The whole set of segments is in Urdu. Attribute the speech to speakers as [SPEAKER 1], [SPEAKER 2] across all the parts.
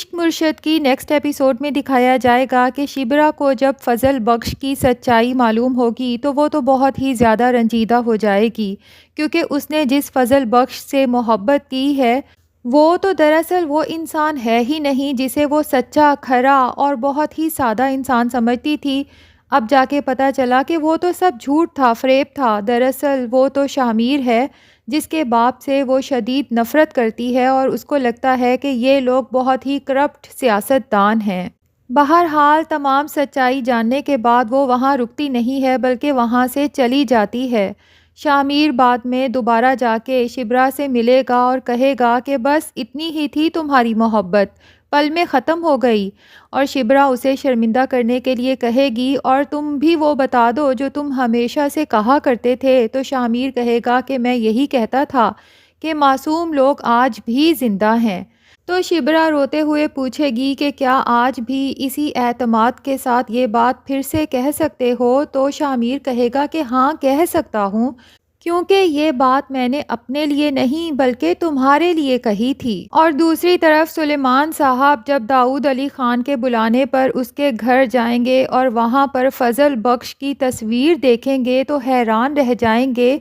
[SPEAKER 1] عشق مرشد کی نیکسٹ ایپیسوڈ میں دکھایا جائے گا کہ شبرا کو جب فضل بخش کی سچائی معلوم ہوگی تو وہ تو بہت ہی زیادہ رنجیدہ ہو جائے گی، کیونکہ اس نے جس فضل بخش سے محبت کی ہے وہ تو دراصل وہ انسان ہے ہی نہیں جسے وہ سچا، کھرا اور بہت ہی سادہ انسان سمجھتی تھی۔ اب جا کے پتہ چلا کہ وہ تو سب جھوٹ تھا، فریب تھا۔ دراصل وہ تو شامیر ہے جس کے باپ سے وہ شدید نفرت کرتی ہے اور اس کو لگتا ہے کہ یہ لوگ بہت ہی کرپٹ سیاست دان ہیں۔ بہرحال تمام سچائی جاننے کے بعد وہ وہاں رکتی نہیں ہے بلکہ وہاں سے چلی جاتی ہے۔ شامیر بعد میں دوبارہ جا کے شبرا سے ملے گا اور کہے گا کہ بس اتنی ہی تھی تمہاری محبت، پل میں ختم ہو گئی، اور شبرا اسے شرمندہ کرنے کے لیے کہے گی اور تم بھی وہ بتا دو جو تم ہمیشہ سے کہا کرتے تھے۔ تو شامیر کہے گا کہ میں یہی کہتا تھا کہ معصوم لوگ آج بھی زندہ ہیں۔ تو شبرا روتے ہوئے پوچھے گی کہ کیا آج بھی اسی اعتماد کے ساتھ یہ بات پھر سے کہہ سکتے ہو؟ تو شامیر کہے گا کہ ہاں کہہ سکتا ہوں، کیونکہ یہ بات میں نے اپنے لیے نہیں بلکہ تمہارے لیے کہی تھی۔ اور دوسری طرف سلیمان صاحب جب داؤد علی خان کے بلانے پر اس کے گھر جائیں گے اور وہاں پر فضل بخش کی تصویر دیکھیں گے تو حیران رہ جائیں گے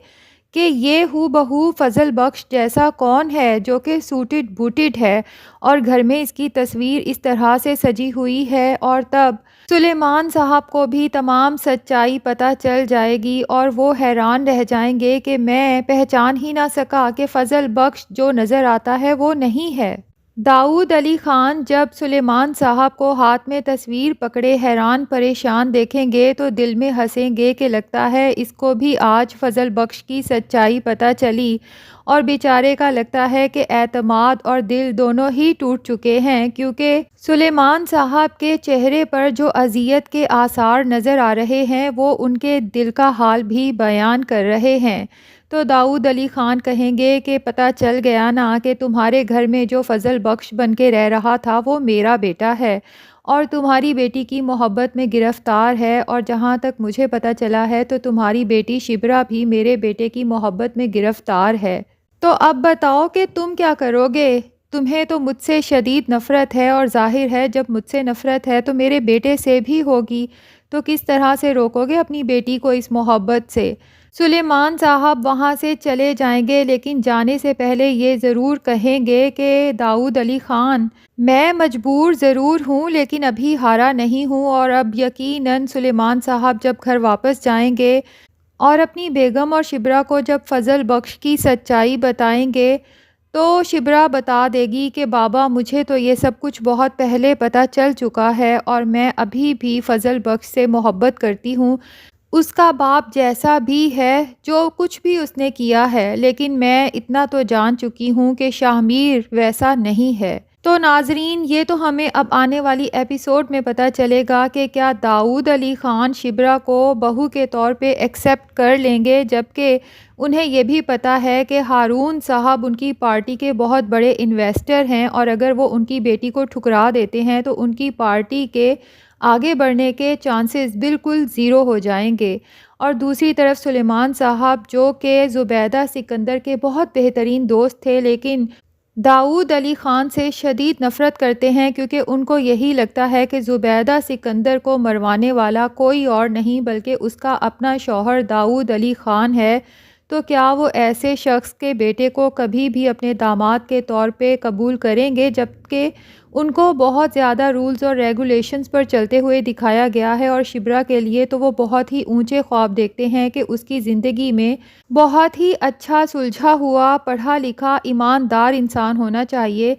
[SPEAKER 1] کہ یہ ہو بہو فضل بخش جیسا کون ہے جو کہ سوٹڈ بوٹڈ ہے اور گھر میں اس کی تصویر اس طرح سے سجی ہوئی ہے۔ اور تب سلیمان صاحب کو بھی تمام سچائی پتہ چل جائے گی اور وہ حیران رہ جائیں گے کہ میں پہچان ہی نہ سکا کہ فضل بخش جو نظر آتا ہے وہ نہیں ہے۔ داؤد علی خان جب سلیمان صاحب کو ہاتھ میں تصویر پکڑے حیران پریشان دیکھیں گے تو دل میں ہنسیں گے کہ لگتا ہے اس کو بھی آج فضل بخش کی سچائی پتہ چلی، اور بیچارے کا لگتا ہے کہ اعتماد اور دل دونوں ہی ٹوٹ چکے ہیں، کیونکہ سلیمان صاحب کے چہرے پر جو اذیت کے آثار نظر آ رہے ہیں وہ ان کے دل کا حال بھی بیان کر رہے ہیں۔ تو داؤد علی خان کہیں گے کہ پتہ چل گیا نا کہ تمہارے گھر میں جو فضل بخش بن کے رہ رہا تھا وہ میرا بیٹا ہے اور تمہاری بیٹی کی محبت میں گرفتار ہے، اور جہاں تک مجھے پتہ چلا ہے تو تمہاری بیٹی شبرا بھی میرے بیٹے کی محبت میں گرفتار ہے۔ تو اب بتاؤ کہ تم کیا کرو گے؟ تمہیں تو مجھ سے شدید نفرت ہے، اور ظاہر ہے جب مجھ سے نفرت ہے تو میرے بیٹے سے بھی ہوگی، تو کس طرح سے روکو گے اپنی بیٹی کو اس محبت سے؟ سلیمان صاحب وہاں سے چلے جائیں گے لیکن جانے سے پہلے یہ ضرور کہیں گے کہ داؤد علی خان، میں مجبور ضرور ہوں لیکن ابھی ہارا نہیں ہوں۔ اور اب یقیناً سلیمان صاحب جب گھر واپس جائیں گے اور اپنی بیگم اور شبرا کو جب فضل بخش کی سچائی بتائیں گے تو شبرا بتا دے گی کہ بابا مجھے تو یہ سب کچھ بہت پہلے پتہ چل چکا ہے اور میں ابھی بھی فضل بخش سے محبت کرتی ہوں، اس کا باپ جیسا بھی ہے، جو کچھ بھی اس نے کیا ہے، لیکن میں اتنا تو جان چکی ہوں کہ شامیر ویسا نہیں ہے۔ تو ناظرین یہ تو ہمیں اب آنے والی ایپیسوڈ میں پتہ چلے گا کہ کیا داؤد علی خان شبرا کو بہو کے طور پہ ایکسیپٹ کر لیں گے، جبکہ انہیں یہ بھی پتہ ہے کہ ہارون صاحب ان کی پارٹی کے بہت بڑے انویسٹر ہیں، اور اگر وہ ان کی بیٹی کو ٹھکرا دیتے ہیں تو ان کی پارٹی کے آگے بڑھنے کے چانسز بالکل زیرو ہو جائیں گے۔ اور دوسری طرف سلیمان صاحب جو کہ زبیدہ سکندر کے بہت بہترین دوست تھے لیکن داؤد علی خان سے شدید نفرت کرتے ہیں، کیونکہ ان کو یہی لگتا ہے کہ زبیدہ سکندر کو مروانے والا کوئی اور نہیں بلکہ اس کا اپنا شوہر داؤد علی خان ہے، تو کیا وہ ایسے شخص کے بیٹے کو کبھی بھی اپنے داماد کے طور پہ قبول کریں گے؟ جبکہ ان کو بہت زیادہ رولز اور ریگولیشنز پر چلتے ہوئے دکھایا گیا ہے، اور شبرا کے لیے تو وہ بہت ہی اونچے خواب دیکھتے ہیں کہ اس کی زندگی میں بہت ہی اچھا سلجھا ہوا، پڑھا لکھا، ایماندار انسان ہونا چاہیے۔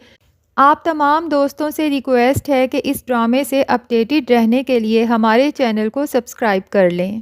[SPEAKER 1] آپ تمام دوستوں سے ریکویسٹ ہے کہ اس ڈرامے سے اپڈیٹڈ رہنے کے لیے ہمارے چینل کو سبسکرائب کر لیں۔